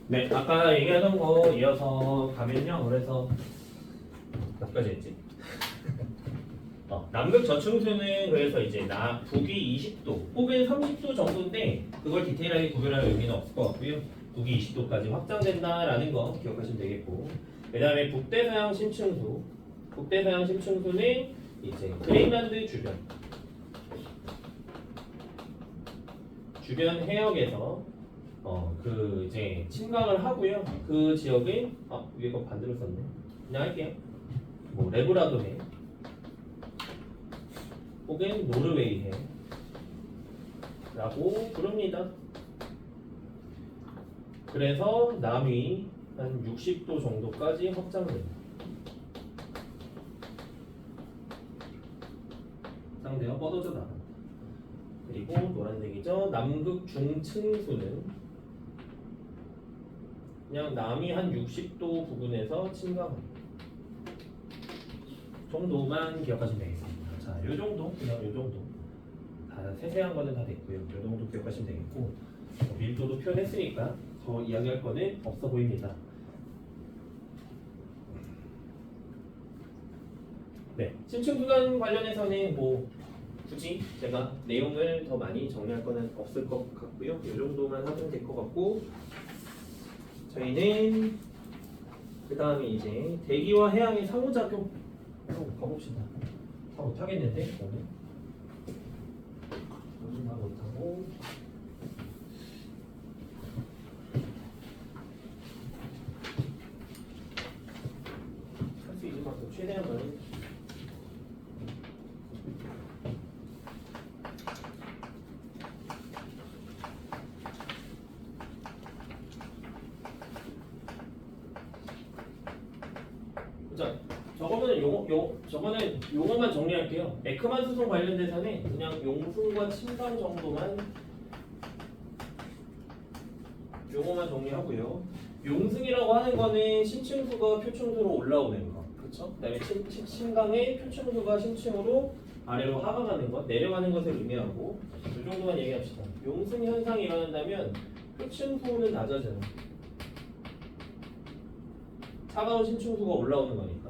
네, 아까 얘기하던 거 이어서 가면요. 그래서 몇까지 했지? 남극 저층수는 그래서 이제 북위 20도 혹은 30도 정도인데 그걸 디테일하게 구별할 의미는 없을 것 같고요. 북위 20도까지 확장된다라는 거 기억하시면 되겠고, 그 다음에 북대서양 심층수, 북대서양 심층수는 이제 그린란드 주변 해역에서 그 이제 침강을 하고요. 그 지역은 위에 거 반대로 썼네. 그냥 할게요. 뭐 레브라도해 혹은 노르웨이해라고 부릅니다. 그래서 남위 한 60도 정도까지 확장됩니다. 상대가 뻗어져 나갑니다. 그리고 노란색이죠. 남극 중층수는 그냥 남이 한 60도 부근에서 침강합니다. 정도만 기억하시면 되겠습니다. 자, 요 정도, 그냥 요 정도. 다 세세한 거는 다 됐고요. 요 정도 기억하시면 되겠고, 밀도도 표현했으니까 더 이야기할 거는 없어 보입니다. 네, 심층수단 관련해서는 뭐 굳이 제가 내용을 더 많이 정리할 거는 없을 것 같고요. 요 정도만 하면 될 것 같고, 저희는 그 다음에 이제 대기와 해양의 상호작용 가봅시다. 다 못하겠는데 오늘 다 못하고 할 수 있는 만큼 최대한 많이 자, 저거는 용어만 정리할게요. 에크만 수송 관련돼서는 그냥 용승과 침강 정도만 용어만 정리하고요. 용승이라고 하는 거는 심층수가 표층수로 올라오는 거, 그렇죠? 그다음에 침강의 표층수가 심층으로 아래로 하강하는 것, 내려가는 것을 의미하고, 이 정도만 얘기합시다. 용승 현상이 일어난다면 표층수는 낮아져요. 차가운 심층수가 올라오는 거니까.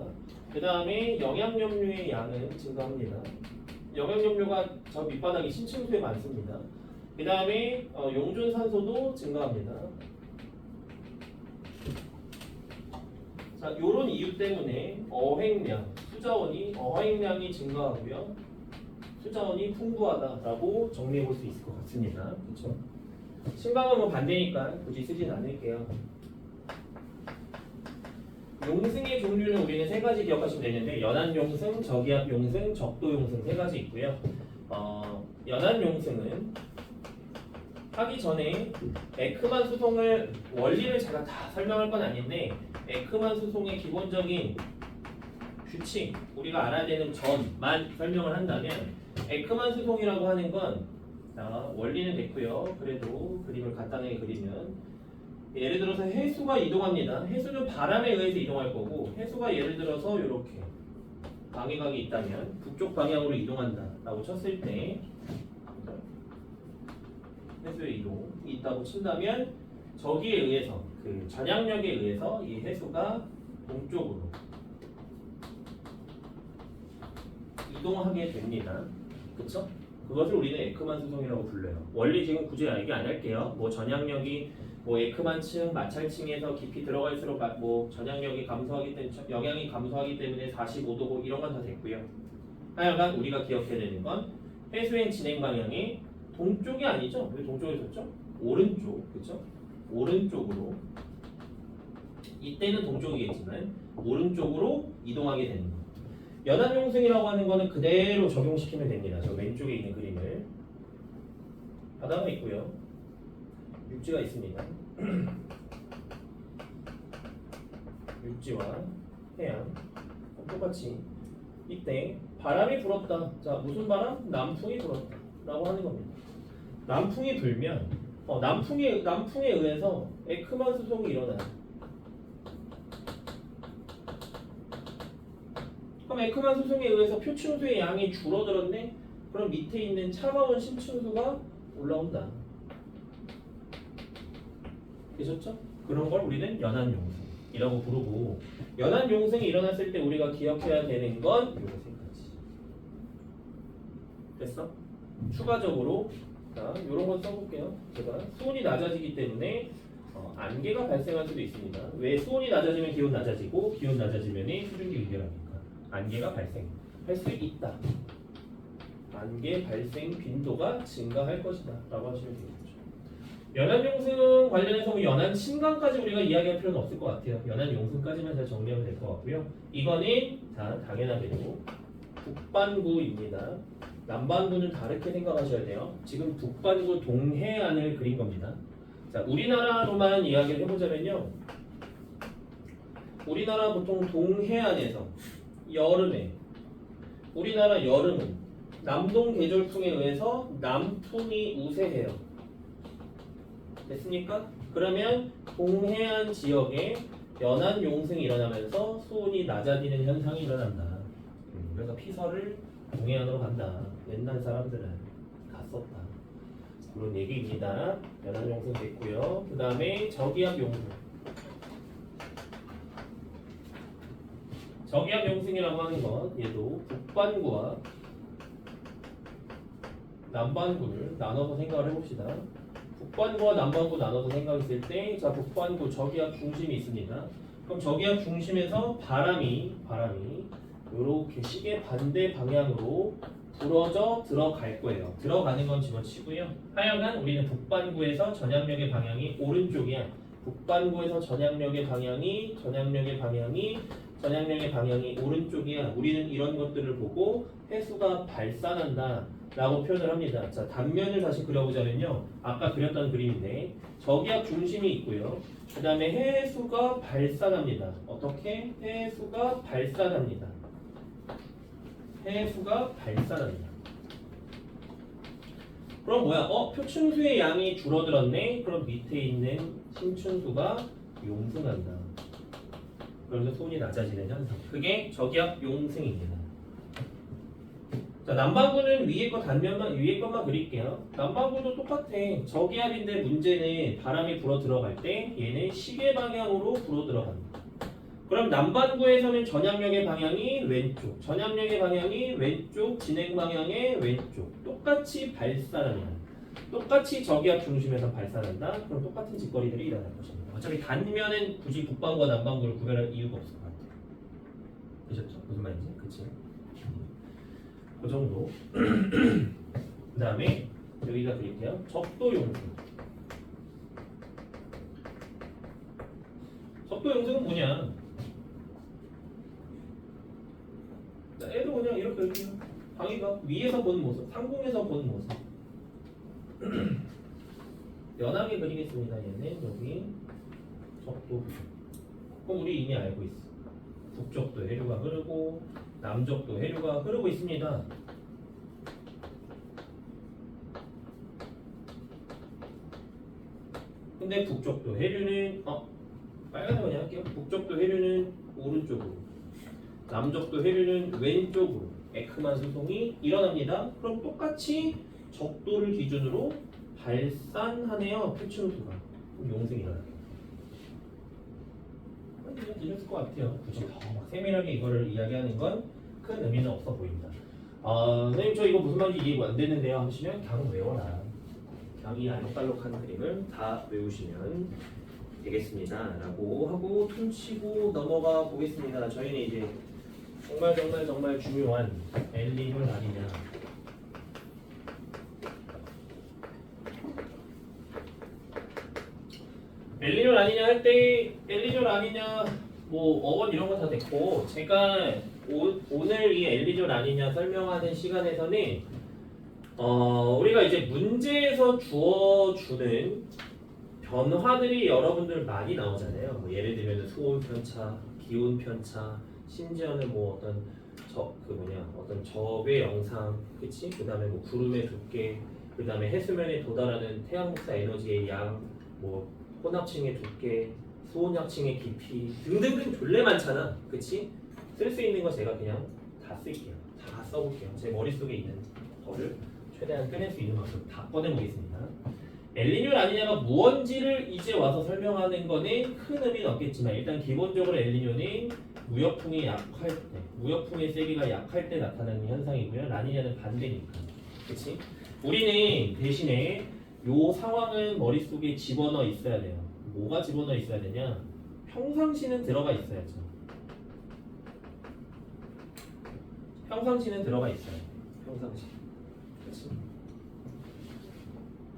그 다음에 영양염료의 양은 증가합니다. 영양염료가 저 밑바닥이 심층수에 많습니다. 그 다음에 용존산소도 증가합니다. 자, 요런 이유 때문에 어획량이 증가하고요. 수자원이 풍부하다라고 정리해 볼 수 있을 것 같습니다. 그렇죠? 신강은 뭐 반대니까 굳이 쓰진 않을게요. 용승의 종류는 우리는 세 가지 기억하시면 되는데, 연안용승, 저기압용승, 적도용승 세 가지 있고요. 연안용승은 하기 전에 에크만 수송을 원리를 제가 다 설명할 건 아닌데, 에크만 수송의 기본적인 규칙, 우리가 알아야 되는 점만 설명을 한다면, 에크만 수송이라고 하는 건 원리는 됐고요. 그래도 그림을 간단하게 그리면, 예를 들어서 해수가 이동합니다. 해수는 바람에 의해서 이동할 거고, 해수가 예를 들어서 이렇게 방해각이 있다면 북쪽 방향으로 이동한다라고 쳤을 때, 해수의 이동이 있다고 친다면 저기에 의해서, 그 전향력에 의해서 이 해수가 동쪽으로 이동하게 됩니다. 그렇죠? 그것을 우리는 에크만 수송이라고 불러요. 원리 지금 굳이 얘기 안 할게요. 뭐 전향력이 뭐 에크만층, 마찰층에서 깊이 들어갈수록 뭐 전향력이 감소하기 때문에, 영향이 감소하기 때문에 45도고 이런 건 다 됐고요. 하여간 우리가 기억해야 되는 건 해수행 진행 방향이 동쪽이 아니죠? 왜 동쪽에 썼죠? 오른쪽, 그렇죠? 오른쪽으로, 이때는 동쪽이겠지만 오른쪽으로 이동하게 되는 거. 연안용승이라고 하는 거는 그대로 적용시키면 됩니다. 저 왼쪽에 있는 그림을. 바다가 있고요. 육지가 있습니다. 육지와 해양 똑같이 이때 바람이 불었다. 자, 무슨 바람? 남풍이 불었다 라고 하는 겁니다. 남풍이 불면 남풍에 의해서 에크만 수송이 일어나요. 그럼 에크만 수송에 의해서 표층수의 양이 줄어들었네? 그럼 밑에 있는 차가운 심층수가 올라온다. 되셨죠? 그런 걸 우리는 연안용승이라고 부르고 연안용승이 일어났을 때 우리가 기억해야 되는 건 요거 세 가지. 됐어? 추가적으로 자, 요런 건 써볼게요. 제가 수온이 낮아지기 때문에 안개가 발생할 수도 있습니다. 왜 수온이 낮아지면 기온 낮아지고 기온 낮아지면 수증기 의결합니까? 안개가 발생할 수 있다. 안개 발생 빈도가 증가할 것이다 라고 하시면 되겠죠. 연안용승 관련해서 뭐 연안침강까지 우리가 이야기할 필요는 없을 것 같아요. 연안용승까지만 잘 정리하면 될 것 같고요. 이거는 자 당연하게도 북반구입니다. 남반구는 다르게 생각하셔야 돼요. 지금 북반구 동해안을 그린 겁니다. 자, 우리나라로만 이야기를 해보자면요. 우리나라 보통 동해안에서 여름에 우리나라 여름은 남동 계절풍에 의해서 남풍이 우세해요. 됐습니까? 그러면 동해안 지역에 연안 용승이 일어나면서 수온이 낮아지는 현상이 일어난다. 그래서 피서를 동해안으로 간다. 옛날 사람들은 갔었다. 그런 얘기입니다. 연안 용승 됐고요. 그 다음에 저기압 용승. 저기압 용승이라고 하는 건 얘도 북반구와 남반구를 나눠서 생각을 해봅시다. 북반구와 남반구 나눠서 생각했을 때, 자 북반구 저기압 중심이 있습니다. 그럼 저기압 중심에서 바람이 이렇게 시계 반대 방향으로 불어져 들어갈 거예요. 들어가는 건 집어치고요. 하여간 우리는 북반구에서 전향력의 방향이 오른쪽이야. 북반구에서 전향력의 방향이 오른쪽이야. 우리는 이런 것들을 보고 해수가 발산한다 라고 표현을 합니다. 자, 단면을 다시 그려보자면요. 아까 그렸던 그림인데 저기압 중심이 있고요. 그 다음에 해수가 발산합니다. 어떻게? 해수가 발산합니다. 그럼 뭐야? 표층수의 양이 줄어들었네? 그럼 밑에 있는 심층수가 용승한다. 그래서 수온이 낮아지는 현상. 그게 저기압 용승입니다. 자, 남반구는 위에 것만 그릴게요. 남반구도 똑같아. 저기압인데 문제는 바람이 불어 들어갈 때 얘는 시계 방향으로 불어 들어간다. 그럼 남반구에서는 전향력의 방향이 왼쪽, 진행 방향의 왼쪽. 똑같이 발산합니다. 똑같이 저기압 중심에서 발산한다. 그럼 똑같은 짓거리들이 일어날 것입니다. 어차피 단면은 굳이 북반구와 남반구를 구별할 이유가 없을 것 같아요. 되셨죠? 무슨 말인지? 그치? 그 정도. 그 다음에 여기다 그릴게요. 적도용승. 적도용승은 뭐냐? 자, 얘도 그냥 이렇게 그릴게요. 방위가 위에서 보는 모습, 상공에서 보는 모습. 연하게 그리겠습니다. 얘는 여기 적도. 그럼 우리 이미 알고 있어. 북쪽도 해류가 흐르고 남쪽도 해류가 흐르고 있습니다. 근데 북쪽도 해류는 빨간색으로 그냥 할게요. 북쪽도 해류는 오른쪽으로, 남쪽도 해류는 왼쪽으로 에크만 수송이 일어납니다. 그럼 똑같이 적도를 기준으로 발산하네요. 표층수가. 그럼 용승이 일어나요. 그냥 되셨을 것 같아요. 굳이 더 막 세밀하게 이거를 이야기하는 건 큰 의미는 없어 보입니다. 선생님 저 이거 무슨 말인지 이해가 안 되는데요 하시면 그냥 외워라. 그냥 이 알록달록한 그림을 다 외우시면 되겠습니다 라고 하고 퉁치고 넘어가 보겠습니다. 저희는 이제 정말 중요한 엘니뇨 라니냐, 엘니뇨 라니냐 할 때 엘니뇨 라니냐 뭐 어원 이런 거 다 됐고, 제가 오늘 이 엘니뇨 라니냐 설명하는 시간에서는 우리가 이제 문제에서 주어주는 변화들이 여러분들 많이 나오잖아요. 뭐 예를 들면 수온 편차, 기온 편차, 심지어는 뭐 어떤 저배 영상, 그치? 그 다음에 뭐 구름의 두께, 그 다음에 해수면에 도달하는 태양 복사 에너지의 양, 뭐 혼합층의 두께, 수온합층의 깊이 등등등 졸래 많잖아, 그치? 쓸 수 있는 거 제가 그냥 다 쓸게요. 다 써볼게요. 제 머릿속에 있는 거를 최대한 꺼낼 수 있는 만큼 다 꺼내보겠습니다. 엘니뇨 라니냐가 무언지를 이제 와서 설명하는 거는 큰 의미는 없겠지만 일단 기본적으로 엘니뇨는 무역풍이 약할 때, 무역풍의 세기가 약할 때 나타나는 현상이고요. 라니냐는 반대니까. 그렇지? 우리는 대신에 요 상황을 머릿속에 집어넣어 있어야 돼요. 뭐가 집어넣어 있어야 되냐? 평상시는 들어가 있어야죠. 평상시는 들어가 있어요. 평상시. 그렇지?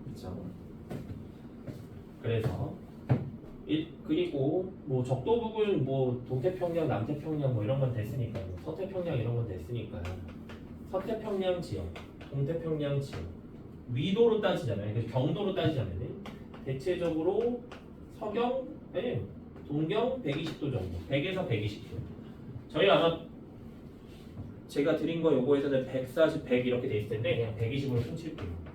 그렇죠? 그래서 그리고 뭐 적도북은 뭐 동태평양, 남태평양 뭐 이런 건 됐으니까요. 서태평양 이런 건 됐으니까요. 서태평양 지역, 동태평양 지역 위도로 따지잖아요. 그래서 경도로 따지자면 대체적으로 서경, 동경 120도 정도, 100에서 120도. 저희 아마 제가 드린 거 요거에서는 140, 100 이렇게 돼 있을 텐데 그냥 120으로 훔칠게요.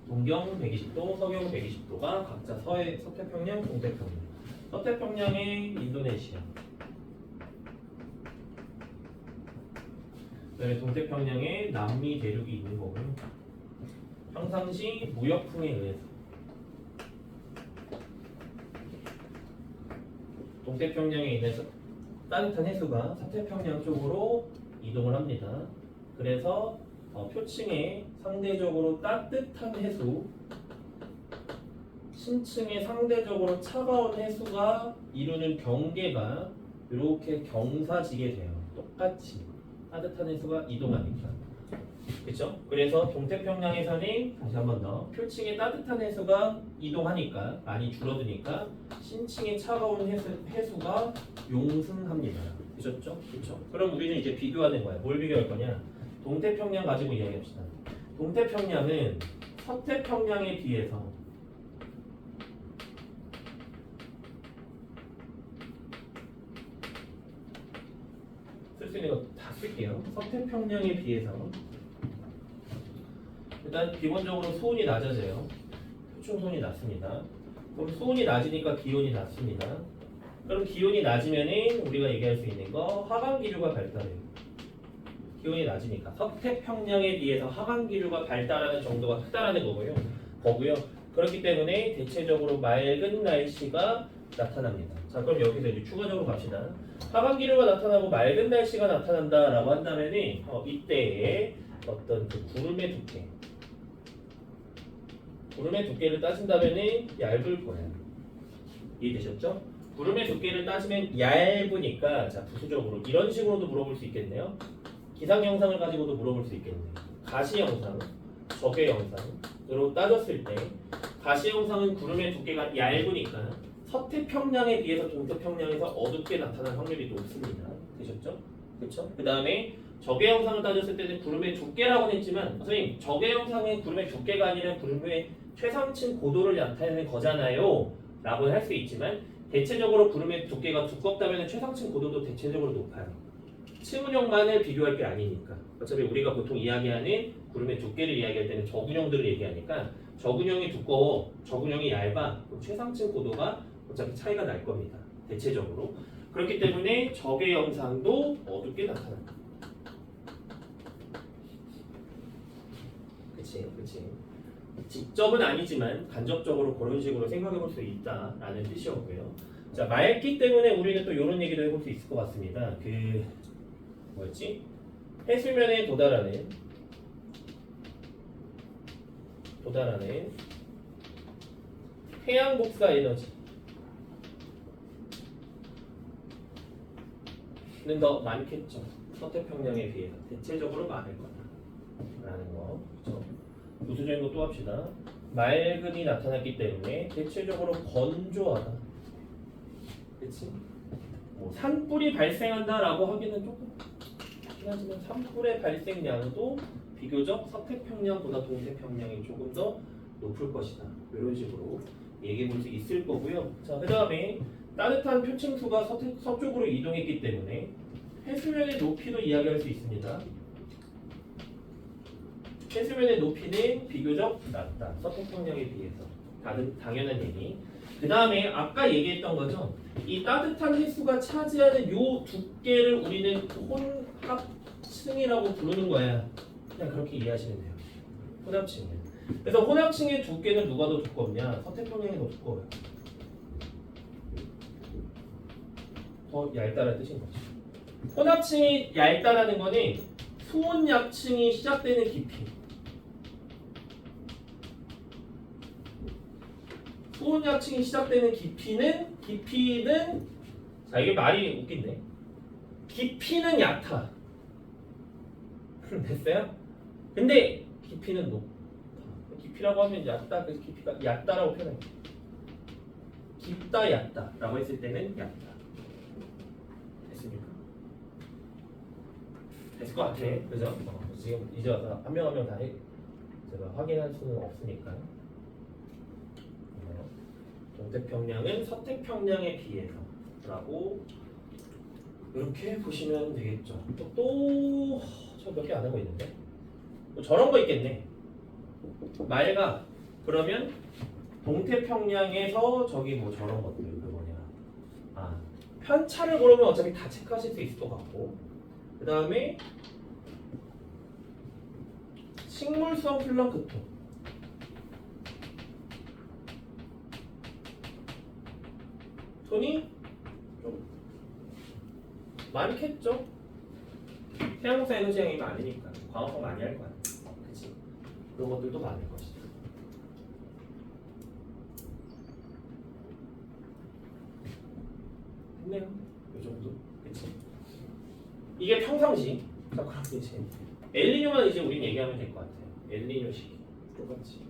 동경 120도, 서경 120도가 각자 서태평양, 동태평양. 서태평양의 인도네시아. 그다음에 동태평양에 남미 대륙이 있는 거고요. 평상시 무역풍에 의해서 동태평양에 있는 따뜻한 해수가 서태평양 쪽으로 이동을 합니다. 그래서 표층에 상대적으로 따뜻한 해수, 신층에 상대적으로 차가운 해수가 이루는 경계가 이렇게 경사지게 돼요. 똑같이 따뜻한 해수가 이동하니까. 그렇죠? 그래서 동태평양에서는 다시 한 번 더 표층에 따뜻한 해수가 이동하니까 많이 줄어드니까 신층에 차가운 해수가 용승합니다. 그렇죠? 그렇죠? 그럼 우리는 이제 비교하는 거야. 뭘 비교할 거냐? 동태평양 가지고 이야기합시다. 동태평양은 서태평양에 비해서 쓸 수 있는 거 다 쓸게요. 서태평양에 비해서 일단 기본적으로 수온이 낮아져요. 표층 수온이 낮습니다. 그럼 수온이 낮으니까 기온이 낮습니다. 그럼 기온이 낮으면은 우리가 얘기할 수 있는 거 하강기류가 발달해요. 기온이 낮으니까 서태평양에 비해서 하강기류가 발달하는 정도가 크다라는 거고요. 그렇기 때문에 대체적으로 맑은 날씨가 나타납니다. 자, 그럼 여기서 이제 추가적으로 갑시다. 하강기류가 나타나고 맑은 날씨가 나타난다라고 한다면은 이때에 어떤 그 구름의 두께를 따진다면은 얇을 거예요. 이해되셨죠? 구름의 두께를 따지면 얇으니까 자 부수적으로 이런 식으로도 물어볼 수 있겠네요. 기상 영상을 가지고도 물어볼 수 있겠네요. 가시 영상, 적외 영상으로 따졌을 때 가시 영상은 구름의 두께가 얇으니까 서태평양에 비해서 동태평양에서 어둡게 나타날 확률이 높습니다. 되셨죠? 그렇죠? 그 다음에 적외 영상을 따졌을 때는 구름의 두께라고는 했지만 선생님 적외 영상은 구름의 두께가 아니라 구름의 최상층 고도를 나타내는 거잖아요 라고 할 수 있지만 대체적으로 구름의 두께가 두껍다면 최상층 고도도 대체적으로 높아요. 층운형만을 비교할 게 아니니까. 어차피 우리가 보통 이야기하는 구름의 두께를 이야기할 때는 저군형들을 얘기하니까 저군형이 두꺼워, 저군형이 얇아, 그럼 최상층 고도가 어차피 차이가 날 겁니다. 대체적으로. 그렇기 때문에 적외 영상도 어둡게 나타납니다. 그치. 직접은 아니지만 간접적으로 그런 식으로 생각해 볼 수 있다라는 뜻이었고요. 자, 맑기 때문에 우리는 또 이런 얘기도 해볼 수 있을 것 같습니다. 뭐였지? 해수면에 도달하는 해양 복사 에너지는 더 많겠죠. 서태평양에 비해서 대체적으로 많을 거다라는 거. 그렇죠? 부수적인 거 또 합시다. 맑음이 나타났기 때문에 대체적으로 건조하다. 그치? 뭐 산불이 발생한다라고 하기는 조금 그렇긴 하지만 산불의 발생량도 비교적 서태평양보다 동태평양이 조금 더 높을 것이다. 이런 식으로 얘기해 볼 수 있을 거고요. 자, 그 다음에 따뜻한 표층수가 서쪽으로 이동했기 때문에 해수면의 높이도 이야기할 수 있습니다. 해수면의 높이는 비교적 낮다. 서태평양에 비해서. 당연한 얘기. 그 다음에 아까 얘기했던 거죠. 이 따뜻한 해수가 차지하는 요 두께를 우리는 혼합층이라고 부르는 거야. 그냥 그렇게 이해하시면 돼요. 혼합층. 그래서 혼합층의 두께는 누가 더 두껍냐? 서태평양이 더 두꺼워요. 더 얇다라는 뜻인 거죠. 혼합층이 얇다라는 거는 수온약층이 시작되는 깊이. 수온약층이 시작되는 깊이는 자 이게 말이 웃긴데. 깊이는 얕아. 됐어요? 근데 깊이는 높다. 깊이라고 하면 얕다. 그래서 깊이가 얕다라고 표현해요. 깊다 얕다라고 했을 때는 얕다. 됐습니까? 됐을 것 같아. 그죠? 지금 이제 와서 한 명 한 명 다 제가 확인할 수는 없으니까요. 동태평양은 서태평양에 비해서라고 이렇게 보시면 되겠죠. 또 저 몇 개 안 하고 있는데 뭐 저런 거 있겠네. 맑아. 그러면 동태평양에서 저기 뭐 저런 것들 그 뭐냐 편차를 고르면 어차피 다 체크하실 수 있을 것 같고 그 다음에 식물성 플랑크톤 톤이 좀 많겠죠? 태양성 에너지량이 많으니까 광합성 많이 할 거야. 그치? 그런 것들도 많을 것이다. 됐네요. 이 정도. 그치? 이게 평상시. 자, 그럼 이제 엘니뇨만 이제 우린 얘기하면 될 것 같아요. 엘니뇨 시기. 똑같이.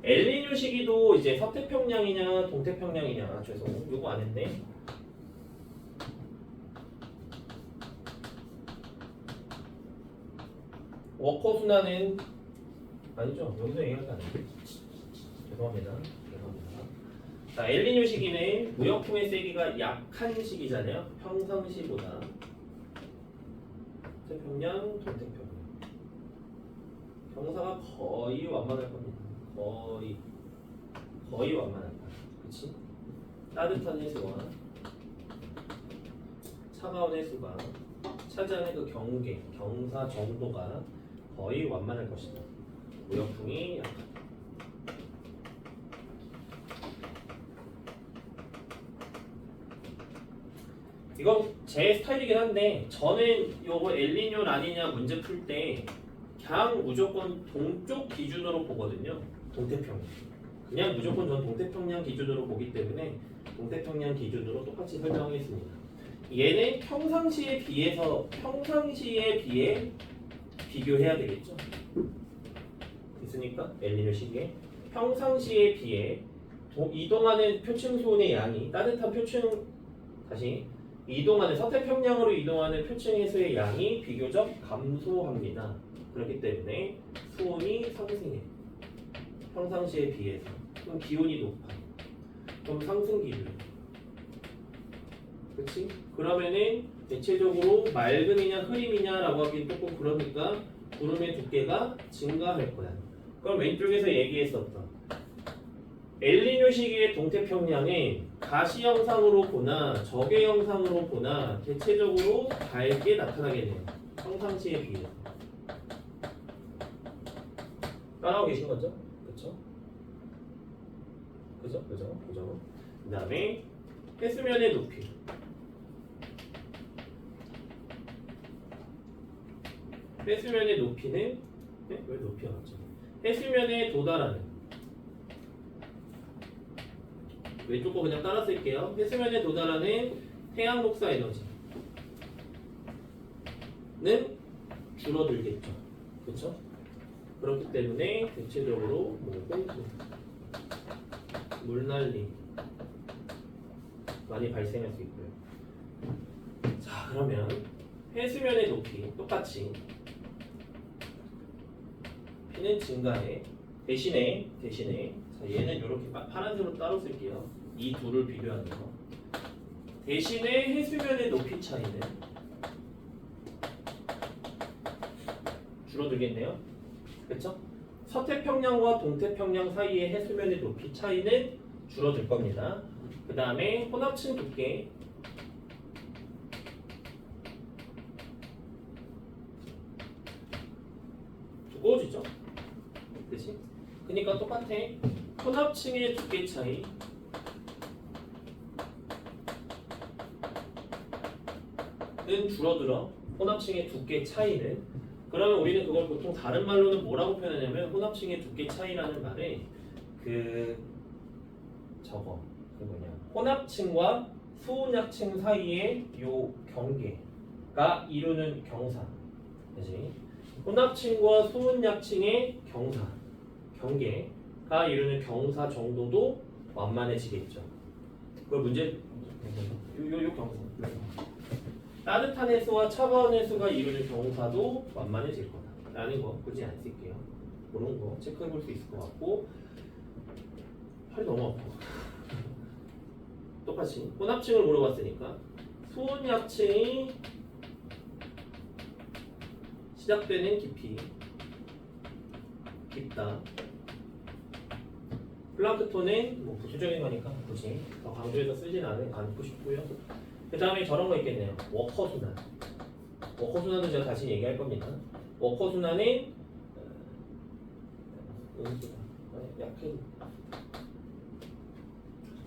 엘니뇨 시기도 이제 서태평양이냐 동태평양이냐 죄송 요거 안 했네. 워커 순환은 아니죠. 여기서 얘기하지 않아요. 죄송합니다. 자, 엘니뇨 시기는 무역풍의 세기가 약한 시기잖아요. 평상시보다. 서태평양, 동태평양. 경사가 거의 완만할 겁니다. 거의 완만할 거야. 그치? 따뜻한 해수와 차가운 해수가 차지하는 그 경사 정도가 거의 완만할 것이다. 무역풍이 약하다. 이건 제 스타일이긴 한데 저는 요거 엘니뇨 라니냐 문제 풀 때 그냥 무조건 동쪽 기준으로 보거든요. 동태평양. 그냥 무조건 전 동태평양 기준으로 보기 때문에 동태평양 기준으로 똑같이 설명하겠습니다. 얘는 평상시에 비해 비교해야 되겠죠. 있으니까 엘니뇨 시기에 평상시에 비해 이동하는 표층 수온의 양이 따뜻한 표층 이동하는 서태평양으로 이동하는 표층 해수의 양이 비교적 감소합니다. 그렇기 때문에 수온이 상승해. 평상시에 비해서. 그럼 기온이 높아. 그럼 상승 기준. 그치? 그러면은 대체적으로 맑음이냐 흐림이냐라고 하긴 조금 그러니까 구름의 두께가 증가할 거야. 그럼 왼쪽에서 얘기했었던 엘니뇨 시기의 동태평양은 가시 영상으로 보나 적외 영상으로 보나 대체적으로 밝게 나타나겠네요. 평상시에 비해서. 따라오고 계신 거죠? 그죠? 그 다음에 해수면의 높이. 해수면의 높이는 왜 높이가 갑자기? 해수면에 도달하는 왼쪽 거 그냥 따라 쓸게요. 해수면에 도달하는 태양 복사 에너지는 줄어들겠죠. 그렇죠? 그렇기 때문에 대체적으로 홍수, 물난리 많이 발생할 수 있고요. 자, 그러면 해수면의 높이 똑같이 피는 증가해. 대신에 자, 얘는 이렇게 파란색으로 따로 쓸게요. 이 둘을 비교하는 거. 대신에 해수면의 높이 차이는 줄어들겠네요. 그렇죠? 서태평양과 동태평양 사이의 해수면의 높이 차이는 줄어들 겁니다. 그 다음에 혼합층 두께. 그러니까 똑같아. 혼합층의 두께 차이 는 줄어들어. 혼합층의 두께 차이는. 그러면 우리는 그걸 보통 다른 말로는 뭐라고 표현하냐면 혼합층의 두께 차이라는 말에 그 뭐냐 혼합층과 수온약층 사이의 요 경계가 이루는 경사. 그지? 혼합층과 수온약층의 경계가 이루는 경사 정도도 완만해지겠죠. 그걸 문제 요 경사. 따뜻한 해수와 차가운 해수가 이루는 경사도 완만해질 거다 라는 거 굳이 안 쓸게요. 그런 거 체크해 볼 수 있을 것 같고. 팔이 너무 아파. 똑같이 혼합층을 물어봤으니까 수온약층이 시작되는 깊이 깊다. 플랑크톤은 뭐 부수적인 거니까 굳이 더 강조해서 쓰진 않고 싶고요. 그 다음에 저런 거 있겠네요. 워커순환. 워커순환도 제가 다시 얘기할 겁니다. 워커순환은 약해.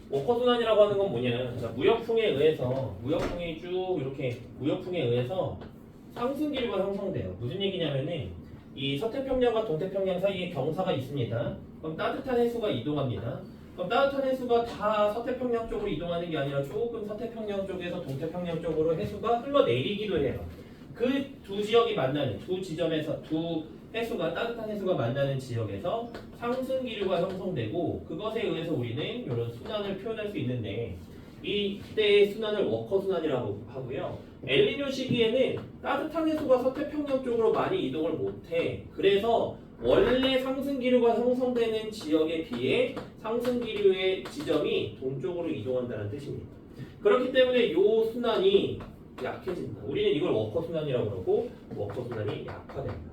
워커순환이라고 하는 건 뭐냐? 무역풍에 의해서 무역풍에 의해서 상승 기류가 형성돼요. 무슨 얘기냐면은 이 서태평양과 동태평양 사이에 경사가 있습니다. 그럼 따뜻한 해수가 이동합니다. 그럼 따뜻한 해수가 다 서태평양 쪽으로 이동하는 게 아니라 조금 서태평양 쪽에서 동태평양 쪽으로 해수가 흘러내리기도 해요. 그 두 지역이 만나는 두 지점에서 두 해수가 따뜻한 해수가 만나는 지역에서 상승 기류가 형성되고 그것에 의해서 우리는 이런 순환을 표현할 수 있는데 이때의 순환을 워커 순환이라고 하고요. 엘니뇨 시기에는 따뜻한 해수가 서태평양 쪽으로 많이 이동을 못해. 그래서 원래 상승 기류가 형성되는 지역에 비해 상승 기류의 지점이 동쪽으로 이동한다는 뜻입니다. 그렇기 때문에 이 순환이 약해진다. 우리는 이걸 워커 순환이라고 그러고 워커 순환이 약화된다.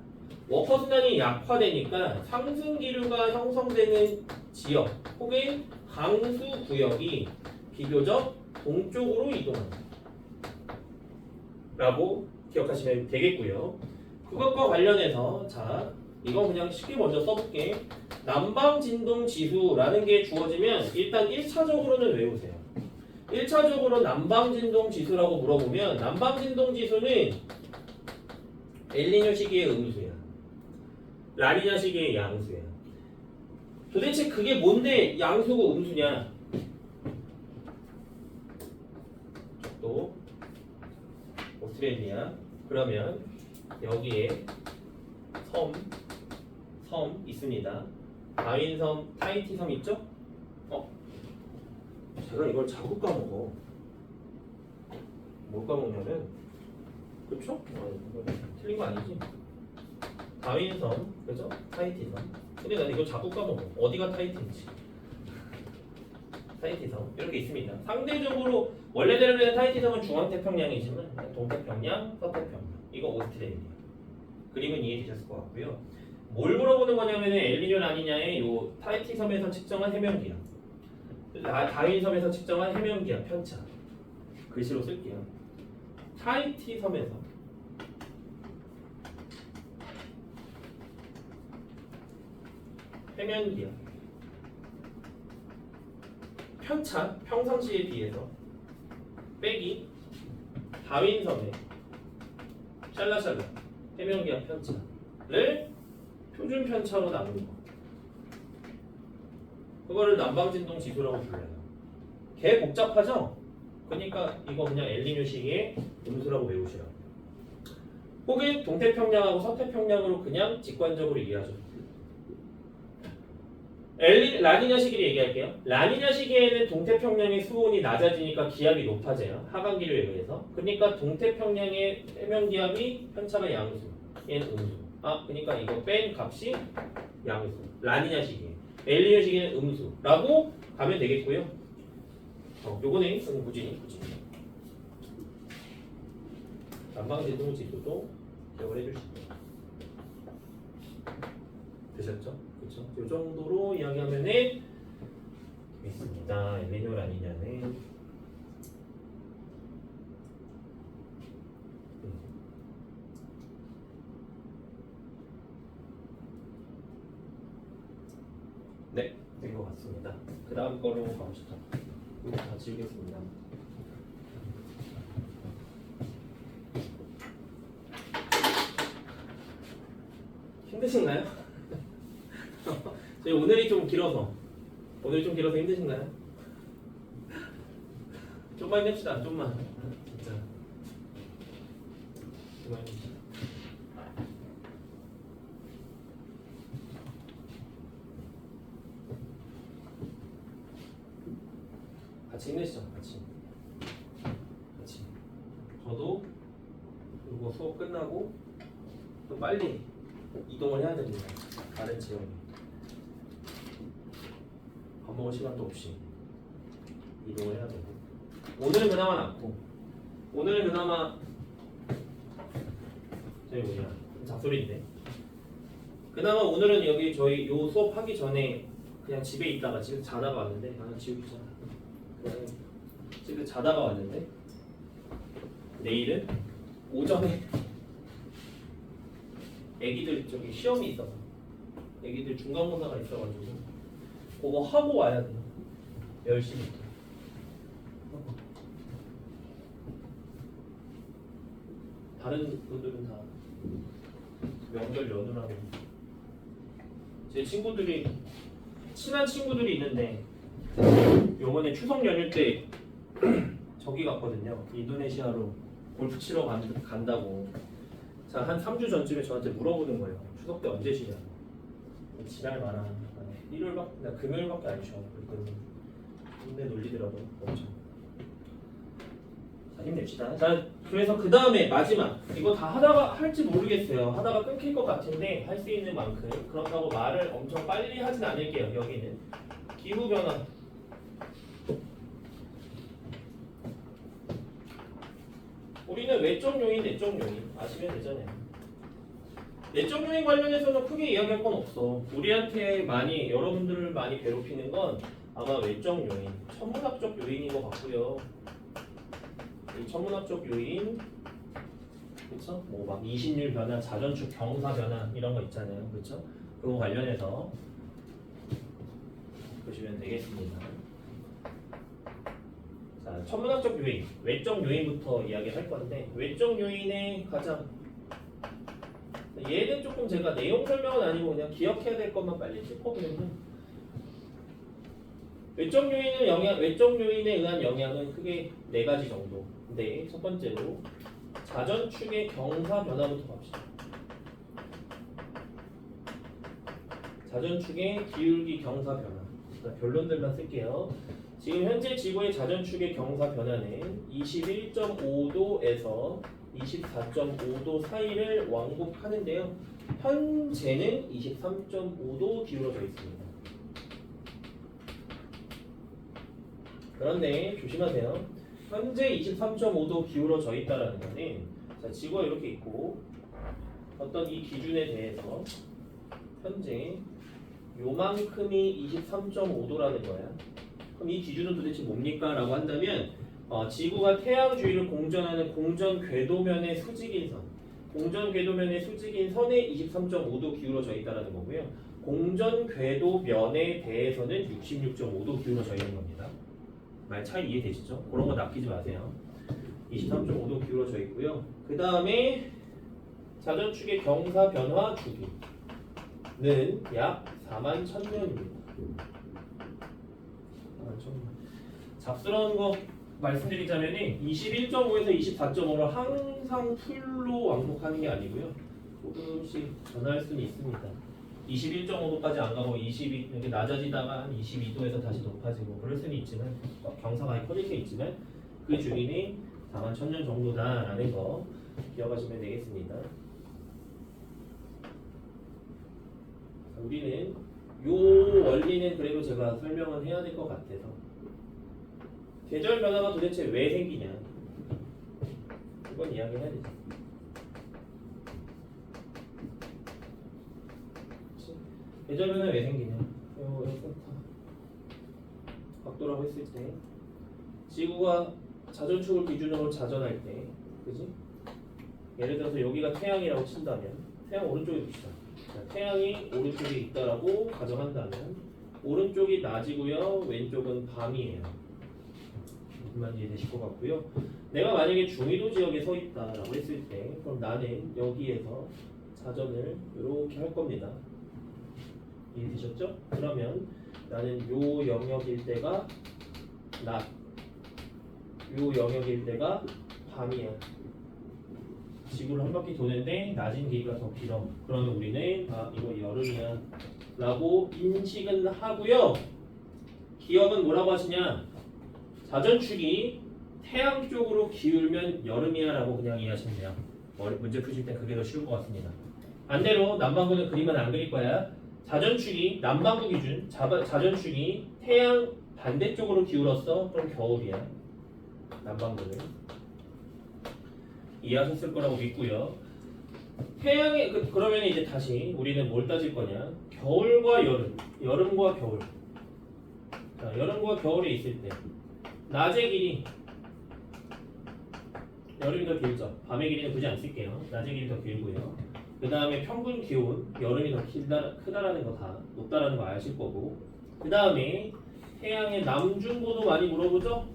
워커 순환이 약화되니까 상승 기류가 형성되는 지역 혹은 강수 구역이 비교적 동쪽으로 이동한다. 라고 기억하시면 되겠고요. 그것과 관련해서 자 이거 그냥 쉽게 먼저 써볼게. 남방진동 지수라는 게 주어지면 일단 1차적으로는 외우세요. 1차적으로 남방진동 지수라고 물어보면 남방진동 지수는 엘니뇨 시기의 음수야. 라니냐 시기의 양수야. 도대체 그게 뭔데 양수고 음수냐? 또 오스트레일리아. 그러면 여기에 섬 있습니다. 다윈섬, 타히티섬 있죠? 제가 이걸 자꾸 까먹어. 뭘 까먹냐면, 그쵸? 틀린 거 아니지? 다윈섬, 그죠? 타히티섬. 근데 나는 이걸 자꾸 까먹어. 어디가 타히티인지. 타히티섬 이렇게 있습니다. 상대적으로 원래대로는 타히티섬은 중앙태평양이지만 동태평양, 서태평양 이거 오스트레일리아. 그림은 이해되셨을 것 같고요. 뭘 물어보는 거냐면 엘니뇨 라니냐의 요 타히티섬에서 측정한 해면기압, 다윈섬에서 측정한 해면기압 편차. 글씨로 쓸게요. 타히티섬에서 해면기압 편차 평상시에 비해서 빼기 다윈섬의 샬라샬라 해면기압 편차를 표준 편차로 나눈 거. 그거를 남방진동 지수라고 불러요. 개 복잡하죠? 그러니까 이거 그냥 엘니뇨 시기의 음수라고 외우시라고. 혹은 동태평양하고 서태평양으로 그냥 직관적으로 이해하셔도 돼요. 라니냐 시기를 얘기할게요. 라니냐 시기에는 동태평양의 수온이 낮아지니까 기압이 높아져요. 하강기류에 의해서. 그러니까 동태평양의 해면기압이 편차가 양수, 얘는 음수. 그러니까 이거 뺀 값이 양수. 라니냐 시기에. 엘니뇨 시기는 음수라고 가면 되겠고요. 요거는 굳이 남방진동 지수도 기억을 해주시고 되셨죠? 그렇죠? 요 정도로 이야기하면은 되겠습니다. 엘니뇨 라니냐는 네, 된 것 같습니다. 그 다음 거로 가봅시다. 이거 다 지우겠습니다. 힘드신가요? 저희 오늘이 좀 길어서 힘드신가요? 좀만 힘냅시다. 좀만 진짜 좀만 힘냅시다. 같이 힘내시죠. 같이 저도 이거 수업 끝나고 좀 빨리 이동을 해야 됩니다. 다른 지역에 밥 먹을 시간도 없이 이동을 해야 되고, 오늘은 그나마 낫고, 오늘은 그나마 저희 뭐냐 잡소리인데, 그나마 오늘은 여기 저희 요 수업 하기 전에 그냥 집에 있다가 집에 자다가 왔는데, 나는 지우기잖아. 그냥 집에 자다가 왔는데, 내일은 오전에 애기들 저기 시험이 있어서, 애기들 중간고사가 있어가지고 그거 하고 와야 돼요. 10시부터. 다른 분들은 다 명절 연휴라고. 제 친구들이, 친한 친구들이 있는데 요번에 추석 연휴 때 저기 갔거든요. 인도네시아로 골프 치러 간다고. 자, 한 3주 전쯤에 저한테 물어보는 거예요. 추석 때 언제 쉬냐. 지랄 마라. 일요일밖에, 나 금요일밖에 안 쉬어. 그랬더니 근데 놀리더라고요. 엄청. 자, 힘냅시다. 자, 그래서 그 다음에 마지막, 이거 다 하다가 할지 모르겠어요. 하다가 끊길 것 같은데 할 수 있는 만큼. 그렇다고 말을 엄청 빨리 하진 않을게요. 여기는 기후변화. 우리는 외적 요인, 내적 요인 아시면 되잖아요. 내적 요인 관련해서는 크게 이야기할 건 없어. 우리한테 많이, 여러분들을 많이 괴롭히는 건 아마 외적 요인, 천문학적 요인인 것 같고요. 이 천문학적 요인, 그렇죠? 뭐 막 이신율 변화, 자전축 경사 변화 이런 거 있잖아요, 그렇죠? 그거 관련해서 보시면 되겠습니다. 자, 천문학적 요인, 외적 요인부터 이야기할 건데, 외적 요인의 가장, 얘는 조금 제가 내용 설명은 아니고 그냥 기억해야 될 것만 빨리 짚어보면은, 외적 요인에 의한 영향은 크게 4가지 정도. 근데 첫 번째로 자전축의 경사 변화부터 갑시다. 자전축의 기울기 경사 변화. 결론들만 쓸게요. 지금 현재 지구의 자전축의 경사 변화는 21.5도에서 24.5도 사이를 왕복하는데요. 현재는 23.5도 기울어져 있습니다. 그런데 조심하세요. 현재 23.5도 기울어져 있다라는 거는, 자, 지구가 이렇게 있고 어떤 이 기준에 대해서 현재 요만큼이 23.5도라는 거야. 그럼 이 기준은 도대체 뭡니까? 라고 한다면 지구가 태양 주위를 공전하는 공전 궤도면의 수직인 선, 공전 궤도면의 수직인 선에 23.5도 기울어져 있다는 거고요. 공전 궤도면에 대해서는 66.5도 기울어져 있는 겁니다. 말 차이 이해되시죠? 그런 거 낚이지 마세요. 23.5도 기울어져 있고요. 그 다음에 자전축의 경사 변화 주기는 약 41,000년입니다. 잡스러운 거 말씀드리자면 21.5에서 24.5를 항상 풀로 왕복하는 게 아니고요. 조금씩 전환할 수는 있습니다. 21.5도까지 안 가고 22, 이렇게 낮아지다가 한 22도에서 다시 높아지고 그럴 수는 있지만, 경사가 많이 커질 수 있지만 그 주기는 41,000년 정도다라는 거 기억하시면 되겠습니다. 우리는 요 원리는 그래도 제가 설명은 해야 될 것 같아서, 계절 변화가 도대체 왜 생기냐, 이건 이야기해야 되죠. 계절 변화 왜 생기냐? 각도라고 했을 때 지구가 자전축을 기준으로 자전할 때, 그지? 예를 들어서 여기가 태양이라고 친다면, 태양 오른쪽에 둡시다. 자, 태양이 오른쪽에 있다라고 가정한다면 오른쪽이 낮이고요. 왼쪽은 밤이에요. 무슨 말인지 이해되실 것 같고요. 내가 만약에 중위도 지역에 서 있다라고 했을 때 그럼 나는 여기에서 자전을 이렇게 할 겁니다. 이해되셨죠? 그러면 나는 요 영역일 때가 낮, 요 영역일 때가 밤이야. 지구를 한 바퀴 도는데 낮은 길이가 더 길어. 그러면 우리는 이거 여름이야 라고 인식은 하고요. 기억은 뭐라고 하시냐? 자전축이 태양 쪽으로 기울면 여름이야 라고 그냥 이해하시면 돼요. 문제 푸실 때 그게 더 쉬울 것 같습니다. 반대로 남반구는 그림은 안 그릴 거야. 자전축이 남반구 기준 자전축이 태양 반대쪽으로 기울었어. 그럼 겨울이야. 남반구는 이해하셨을 거라고 믿고요. 태양의 그러면 이제 다시 우리는 뭘 따질 거냐? 겨울과 여름, 여름과 겨울. 자, 여름과 겨울에 있을 때 낮의 길이 여름이 더 길죠. 밤의 길이는 굳이 안 쓸게요. 낮의 길이 더 길고요. 그 다음에 평균 기온 여름이 더 크다라는 거 다 높다라는 거 아실 거고. 그 다음에 태양의 남중고도 많이 물어보죠.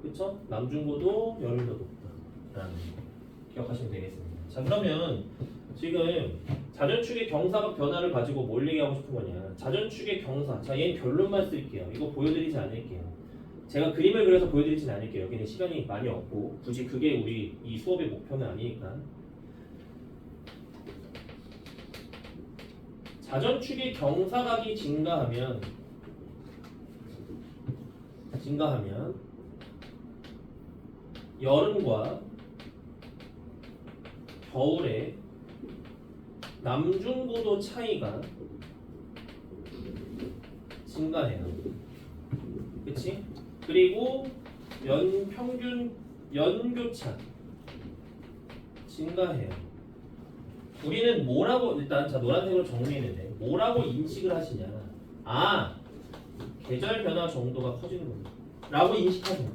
그쵸? 남중고도 여름이 더 높다라는 거 기억하시면 되겠습니다. 자, 그러면 지금 자전축의 경사각 변화를 가지고 뭘 얘기하고 싶은 거냐? 자전축의 경사. 자, 얘는 결론만 쓸게요. 이거 보여드리지 않을게요. 제가 그림을 그려서 보여드리진 않을게요. 여기는 시간이 많이 없고 굳이 그게 우리 이 수업의 목표는 아니니까. 자전축의 경사각이 증가하면 여름과 겨울에 남중고도 차이가 증가해요. 그치? 그리고 평균 연교차 증가해요. 우리는 뭐라고 일단 자 노란색으로 정리했는데 뭐라고 인식을 하시냐? 계절 변화 정도가 커지는 겁니다. 라고 인식하시면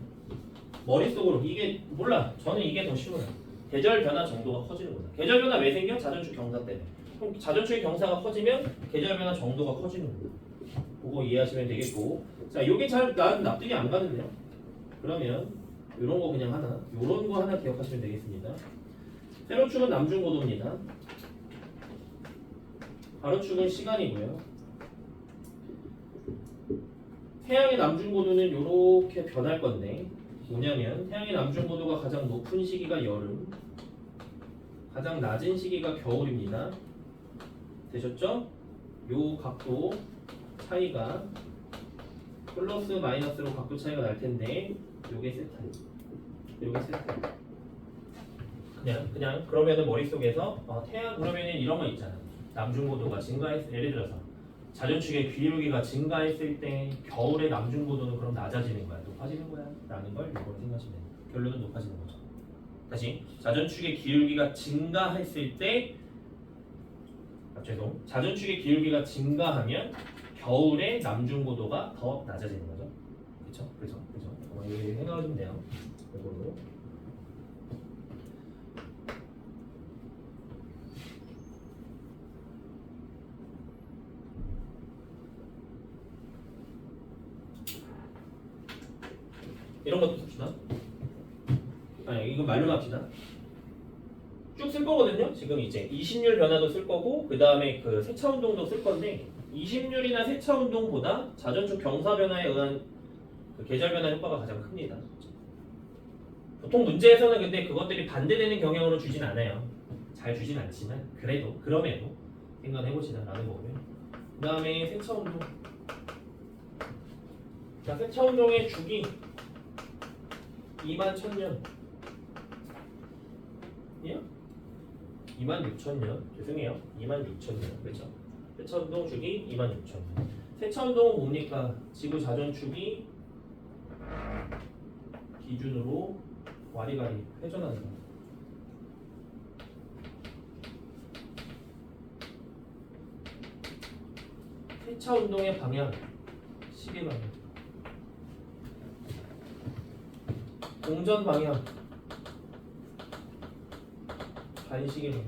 머릿속으로 이게 몰라. 저는 이게 더 쉬워요. 계절 변화 정도가 커지는 거다. 계절 변화 왜 생겨? 자전축 경사 때문에. 그럼 자전축의 경사가 커지면 계절 변화 정도가 커지는 겁니다. 그거 이해하시면 되겠고. 자, 요게 잘 나는 납득이 안 가는데요. 그러면 요런 거 그냥 하나, 요런 거 하나 기억하시면 되겠습니다. 세로축은 남중고도입니다. 가로축은 시간이고요. 태양의 남중고도는 이렇게 변할 건데 뭐냐면 태양의 남중고도가 가장 높은 시기가 여름, 가장 낮은 시기가 겨울입니다. 되셨죠? 요 각도 차이가 플러스 마이너스로 각도 차이가 날 텐데 요게 세타, 요게 세타. 그냥 그러면은 머릿속에서 태양 그러면은 이런 거 있잖아. 남중고도가 증가했을 예를 들어서 자전축의 기울기가 증가했을 때 겨울의 남중고도는 그럼 낮아지는 거야, 높아지는 거야? 라는 걸 이거로 생각하시면 돼요. 결론은 높아지는 거죠. 다시 자전축의 기울기가 증가했을 때 자전축의 기울기가 증가하면 겨울의 남중고도가 더 낮아지는 거죠. 그렇죠? 이렇게 생각하시면 돼요. 이걸로. 이런 것도 씁시다. 이거 말로 합시다. 쭉 쓸 거거든요. 지금 이제 이심률 변화도 쓸 거고 그 다음에 그 세차 운동도 쓸 건데 이심률이나 세차 운동보다 자전축 경사 변화에 의한 그 계절 변화 효과가 가장 큽니다. 보통 문제에서는 근데 그것들이 반대되는 경향으로 주진 않아요. 잘 주진 않지만 그럼에도 생각해 보시다라는 거고요. 그 다음에 세차 운동. 자, 세차 운동의 주기 21,000년. 26,000년. 죄송해요. 26,000년. 그렇죠? 세차운동 주기 26,000년. 세차운동은 뭡니까? 지구 자전축이 기준으로 와리가리 회전한다. 세차운동의 방향, 시계 방향. 공전 방향, 반시계 방향.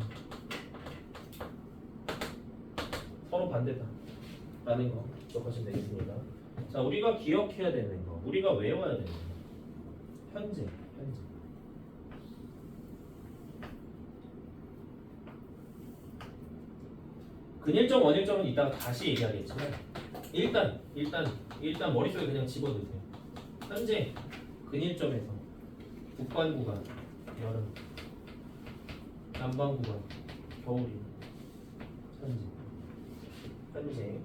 서로 반대다 라는 거 기억하시면 되겠습니다. 자, 우리가 기억해야 되는 거, 우리가 외워야 되는 거. 현재. 근일점, 원일점은 이따가 다시 얘기하겠지만 일단 머릿속에 그냥 집어드세요. 현재 근일점에서 북반구가 여름, 남반구가 겨울이. 현재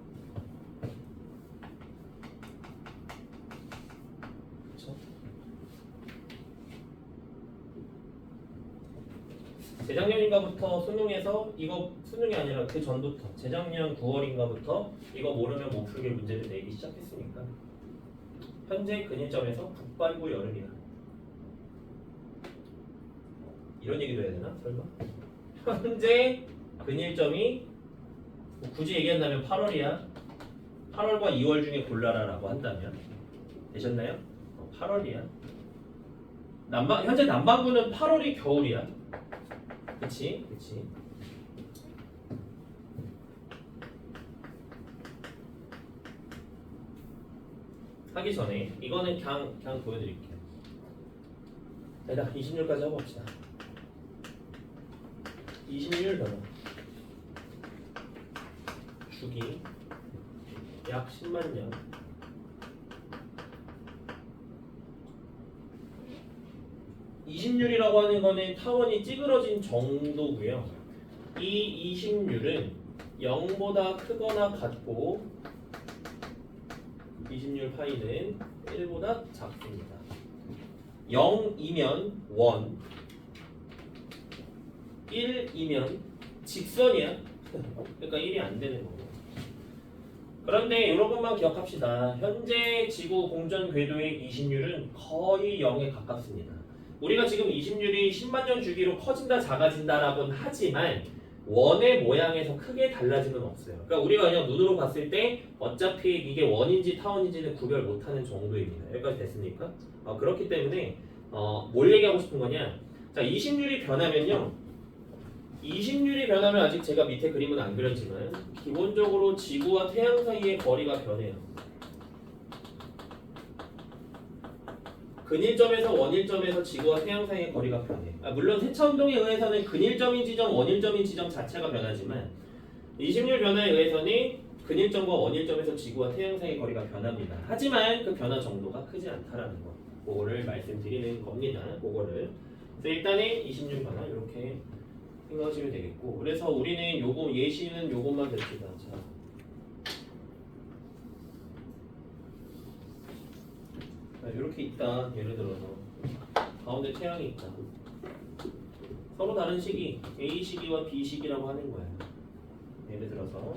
그쵸? 재작년인가부터 수능에서 이거 수능이 아니라 그 전부터 재작년 9월인가부터 이거 모르면 못 풀게 문제를 내기 시작했으니까 현재 근일점에서 북반구 여름이다. 이런 얘기도 해야 되나? 설마? 현재 근일점이 뭐 굳이 얘기한다면 8월이야. 8월과 2월 중에 골라라 라고 한다면 되셨나요? 8월이야. 현재 남반구는 8월이 겨울이야. 그치? 하기 전에 이거는 그냥 보여드릴게요. 일단 20률까지 하고 봅시다. 20률 변화 주기 약 10만 년. (20률이라고) 하는 거는 타원이 찌그러진 정도고요. 이 20률은 0보다 크거나 같고 20률 파이는 1보다 작습니다. 0이면 원, 1이면 직선이야. 그러니까 1이 안 되는 거고. 그런데 이런 것만 기억합시다. 현재 지구 공전 궤도의 20률은 거의 0에 가깝습니다. 우리가 지금 20률이 10만 년 주기로 커진다 작아진다라고는 하지만 원의 모양에서 크게 달라짐은 없어요. 그러니까 우리가 그냥 눈으로 봤을 때 어차피 이게 원인지 타원인지는 구별 못하는 정도입니다. 여기까지 됐습니까? 그렇기 때문에 뭘 얘기하고 싶은 거냐? 자, 20률이 변하면요. 20률이 변하면 아직 제가 밑에 그림은 안 그렸지만 기본적으로 지구와 태양 사이의 거리가 변해요. 근일점에서 원일점에서 지구와 태양 사이의 거리가 변해. 물론 세차운동에 의해서는 근일점인 지점, 원일점인 지점 자체가 변하지만 20률 변화에 의해서는 근일점과 원일점에서 지구와 태양 사이의 거리가 변합니다. 하지만 그 변화 정도가 크지 않다라는 거. 그거를 말씀드리는 겁니다. 그거를. 그래서 일단은 20률 변화 이렇게 생각하시면 되겠고, 그래서 우리는 요거 예시는 요것만 봅시다. 자, 이렇게 있다. 예를 들어서 가운데 태양이 있다. 서로 다른 시기 A 시기와 B 시기라고 하는 거예요. 예를 들어서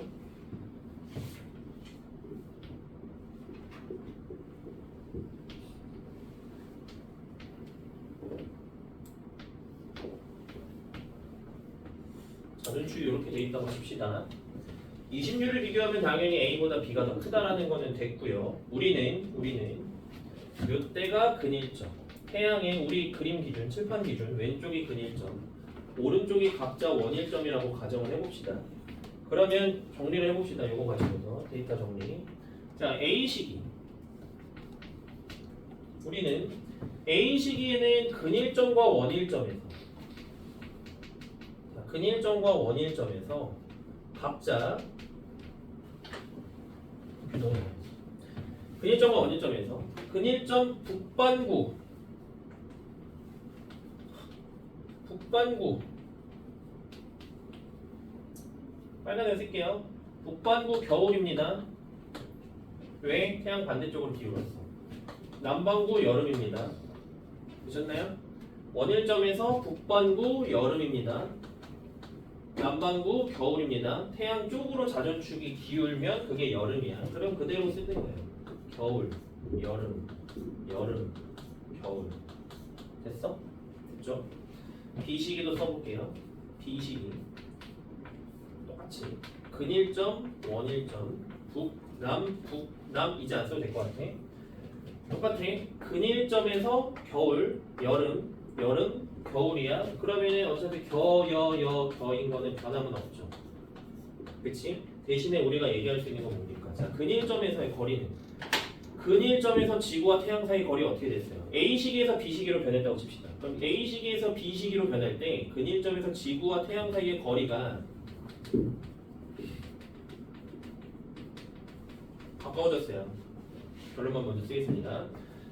자전축이 이렇게 돼 있다고 칩시다. 20률을 비교하면 당연히 A보다 B가 더 크다라는 거는 됐고요. 우리는 이때가 근일점. 태양의 우리 그림 기준, 칠판 기준, 왼쪽이 근일점, 오른쪽이 각자 원일점이라고 가정을 해봅시다. 그러면 정리를 해봅시다. 이거 가지고서 데이터 정리. 자, A 시기. 우리는 A 시기에는 근일점과 원일점에서 근일점과 원일점에서 각자 근일점과 원일점에서 근일점 북반구 빨간색 쓸게요. 북반구 겨울입니다. 왜? 태양 반대쪽으로 기울었어. 남반구 여름입니다. 보셨나요? 원일점에서 북반구 여름입니다. 남반구 겨울입니다. 태양 쪽으로 자전축이 기울면 그게 여름이야. 그럼 그대로 쓰는 거예요. 겨울, 여름, 겨울. 됐어? 됐죠? B시기도 써볼게요. B시기 똑같이 근일점, 원일점, 북남 이제 안 써도 될 것 같아. 똑같아. 근일점에서 겨울, 여름, 겨울이야. 그러면은 어차피 겨인 거는 변함은 없죠. 그치? 대신에 우리가 얘기할 수 있는 건 뭡니까? 자, 근일점에서의 거리는 근일점에서 지구와 태양 사이 거리 어떻게 됐어요? A 시기에서 B 시기로 변했다고 칩시다. 그럼 A 시기에서 B 시기로 변할 때 근일점에서 지구와 태양 사이의 거리가 가까워졌어요. 결론만 먼저 쓰겠습니다.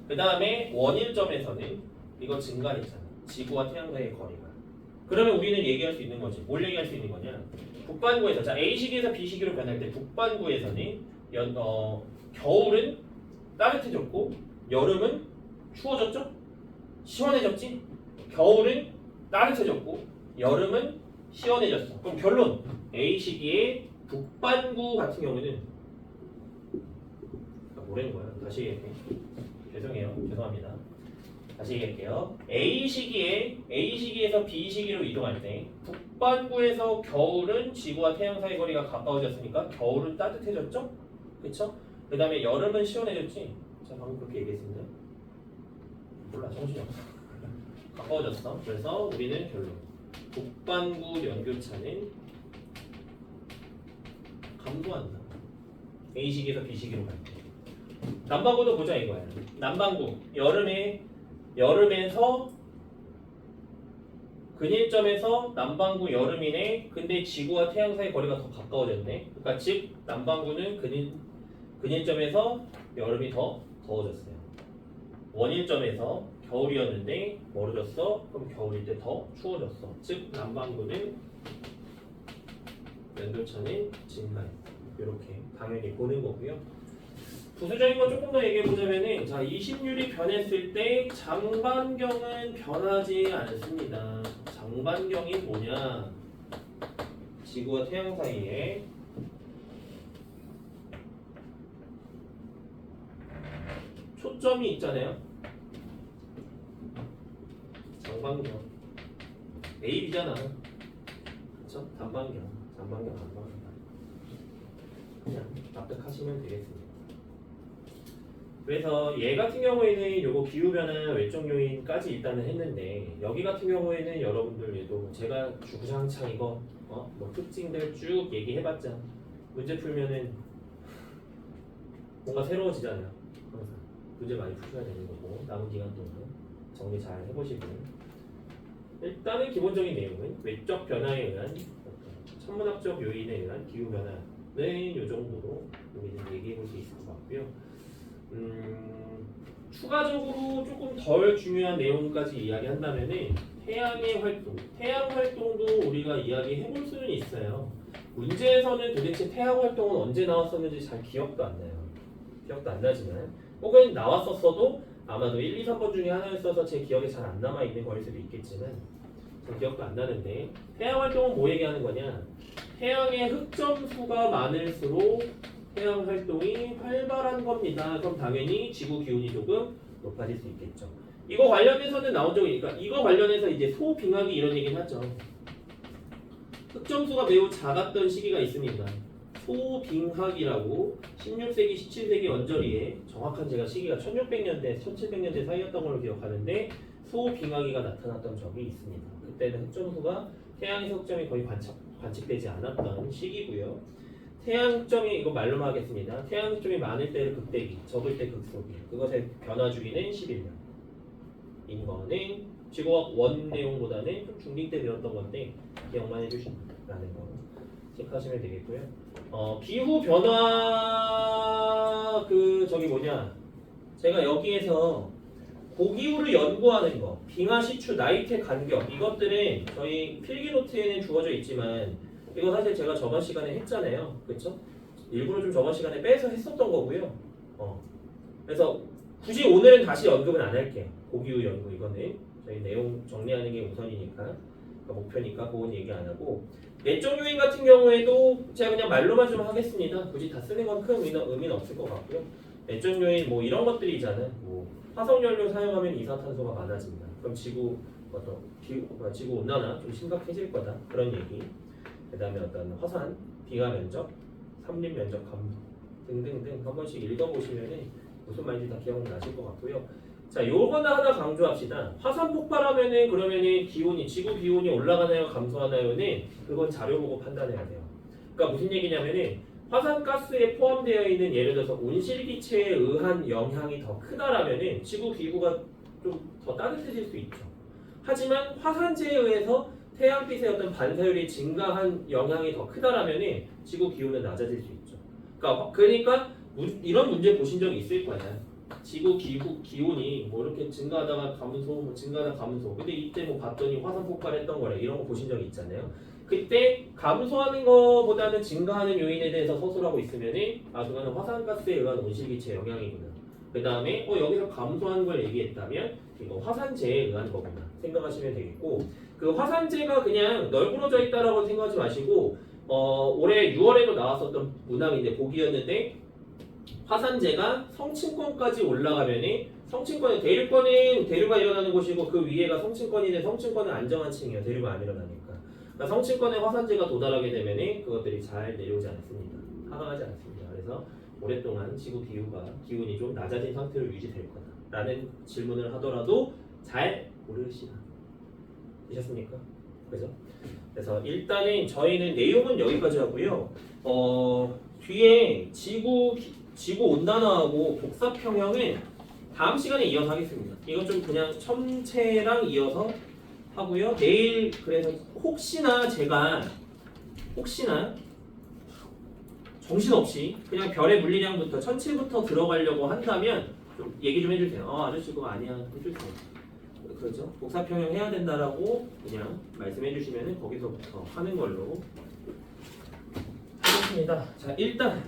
그 다음에 원일점에서는 이거 증가했잖아. 지구와 태양 사이의 거리가. 그러면 우리는 얘기할 수 있는 거지. 뭘 얘기할 수 있는 거냐? 북반구에서 자 A 시기에서 B 시기로 변할 때 북반구에서는 겨울은 따뜻해졌고 여름은 추워졌죠? 시원해졌지? 겨울은 따뜻해졌고 여름은 시원해졌어. 그럼 결론 A 시기의 북반구 같은 경우는 뭐라는 거야? 다시 얘기할게. 죄송합니다. 다시 얘기할게요. A 시기에서 B 시기로 이동할 때 북반구에서 겨울은 지구와 태양 사이 거리가 가까워졌으니까 겨울은 따뜻해졌죠? 그쵸? 그 다음에 여름은 시원해졌지? 제가 방금 그렇게 얘기했습니다. 몰라, 정신이 없어. 가까워졌어. 그래서 우리는 결론 북반구 연교차는 감소한다. A 시기에서 B 시기로 갈 때. 남반구도 보자 이거야. 남반구 여름에서 근일점에서 남반구 여름이네. 근데 지구와 태양 사이 거리가 더 가까워졌네. 그러니까 즉 남반구는 근일점에서 여름이 더 더워졌어요. 원일점에서 겨울이었는데 멀어졌어. 그럼 겨울일 때 더 추워졌어. 즉 남반구는 연도차는 증가했다. 이렇게 당연히 보는 거고요. 부수적인 건 조금 더 얘기해 보자면은 자, 이심률이 변했을 때 장반경은 변하지 않습니다. 장반경이 뭐냐? 지구와 태양 사이에 초점이 있잖아요. 장반경 A, B잖아. 그렇죠? 단반경, 장반경, 단반경. 그냥 납득하시면 되겠습니다. 그래서 얘 같은 경우에는 요거 기후변화 외적 요인까지 일단은 했는데 여기 같은 경우에는 여러분들 얘도 제가 주구장창 이거 뭐 특징들 쭉 얘기해봤자 문제 풀면은 뭔가 새로워지잖아요. 항상 문제 많이 푸셔야 되는 거고 남은 기간 동안 정리 잘 해보시고 일단은 기본적인 내용은 외적 변화에 의한 천문학적 요인에 의한 기후변화는 요 정도로 우리는 얘기해볼 수 있을 것 같고요. 추가적으로 조금 덜 중요한 내용까지 이야기한다면은 태양의 활동, 태양 활동도 우리가 이야기해볼 수는 있어요. 문제에서는 도대체 태양 활동은 언제 나왔었는지 잘 기억도 안 나요. 기억도 안 나지만 혹은 나왔었어도 아마도 1, 2, 3번 중에 하나였어서 제 기억에 잘 안 남아 있는 거일 수도 있겠지만 전 기억도 안 나는데 태양 활동은 뭐 얘기하는 거냐? 태양의 흑점수가 많을수록 태양 활동이 활발한 겁니다. 그럼 당연히 지구 기온이 조금 높아질 수 있겠죠. 이거 관련해서는 나온 적이 있으니까 이거 관련해서 이제 소빙하기 이런 얘기는 하죠. 흑점수가 매우 작았던 시기가 있습니다. 소빙하기라고 16세기, 17세기 언저리에 정확한 제가 시기가 1600년대, 1700년대 사이였던 걸로 기억하는데 소빙하기가 나타났던 적이 있습니다. 그때는 흑점수가 태양에서 흑점이 거의 관측되지 않았던 시기고요. 태양 흑점이 이거 말로만 하겠습니다. 태양 흑점이 많을 때를 극대기, 적을 때 극소기. 그것의 변화 주기는 11년인 거는 지구학 원 내용보다는 좀 중딩 때 배웠던 건데 기억만 해주신다는 거 체크하시면 되겠고요. 기후 변화 제가 여기에서 고기후를 연구하는 거, 빙하 시추, 나이테 간격 이것들은 저희 필기 노트에는 주어져 있지만 이거 사실 제가 저번 시간에 했잖아요. 그렇죠? 일부러 좀 저번 시간에 빼서 했었던 거고요. 그래서 굳이 오늘은 다시 언급은 안 할게요. 고기후 연구 이거는 저희 내용 정리하는 게 우선이니까 그러니까 목표니까 그건 얘기 안 하고 내적 요인 같은 경우에도 제가 그냥 말로만 좀 하겠습니다. 굳이 다 쓰는 건 큰 의미는 없을 것 같고요. 내적 요인 뭐 이런 것들이 있잖아요. 뭐 화석연료 사용하면 이산탄소가 많아진다. 그럼 지구 온난화 좀 심각해질 거다. 그런 얘기. 그 다음에 어떤 화산, 빙하 면적, 삼림 면적 감소 등등등 한 번씩 읽어보시면 무슨 말인지 다 기억나실 것 같고요. 자, 요거는 하나 강조합시다. 화산 폭발하면은 그러면은 지구 기온이 올라가나요, 감소하나요는 그건 자료 보고 판단해야 돼요. 그러니까 무슨 얘기냐면은 화산가스에 포함되어 있는 예를 들어서 온실기체에 의한 영향이 더 크다라면은 지구 기후가 좀 더 따뜻해질 수 있죠. 하지만 화산재에 의해서 태양빛의 어떤 반사율이 증가한 영향이 더 크다라면은 지구 기온은 낮아질 수 있죠. 그러니까 이런 문제 보신 적 있을 거예요. 지구 기온이 뭐 이렇게 증가하다가 감소, 뭐 증가하다 감소. 근데 이때 뭐 봤더니 화산 폭발했던 거래. 이런 거 보신 적 있잖아요. 그때 감소하는 거보다는 증가하는 요인에 대해서 서술하고 있으면은 그거는 화산가스에 의한 온실기체 영향이구나. 그 다음에 여기서 감소하는 걸 얘기했다면 이거 화산재에 의한 거구나 생각하시면 되겠고, 그 화산재가 그냥 널브러져 있다라고 생각하지 마시고 올해 6월에도 나왔었던 문항인데 보기였는데, 화산재가 성층권까지 올라가면은 성층권의 대류권은 대류가 일어나는 곳이고 그 위에가 성층권인데 성층권은 안정한 층이에요. 대류가 안 일어나니까. 그러니까 성층권에 화산재가 도달하게 되면은 그것들이 잘 내려오지 않습니다. 하강하지 않습니다. 그래서 오랫동안 지구 기온이 좀 낮아진 상태로 유지될 거다라는 질문을 하더라도 잘 모르시나 되셨습니까? 그죠? 그래서 일단은 저희는 내용은 여기까지 하고요. 뒤에 지구 온난화하고 복사평형은 다음 시간에 이어서 하겠습니다. 이건 좀 그냥 첨체랑 이어서 하고요. 내일 그래서 혹시나 정신없이 그냥 별의 물리량부터 천체부터 들어가려고 한다면 좀 얘기 좀 해주세요. 아저씨 그거 아니야 해주세요. 그렇죠? 복사평형 해야 된다라고 그냥 말씀해 주시면 거기서부터 하는 걸로 하겠습니다. 자, 일단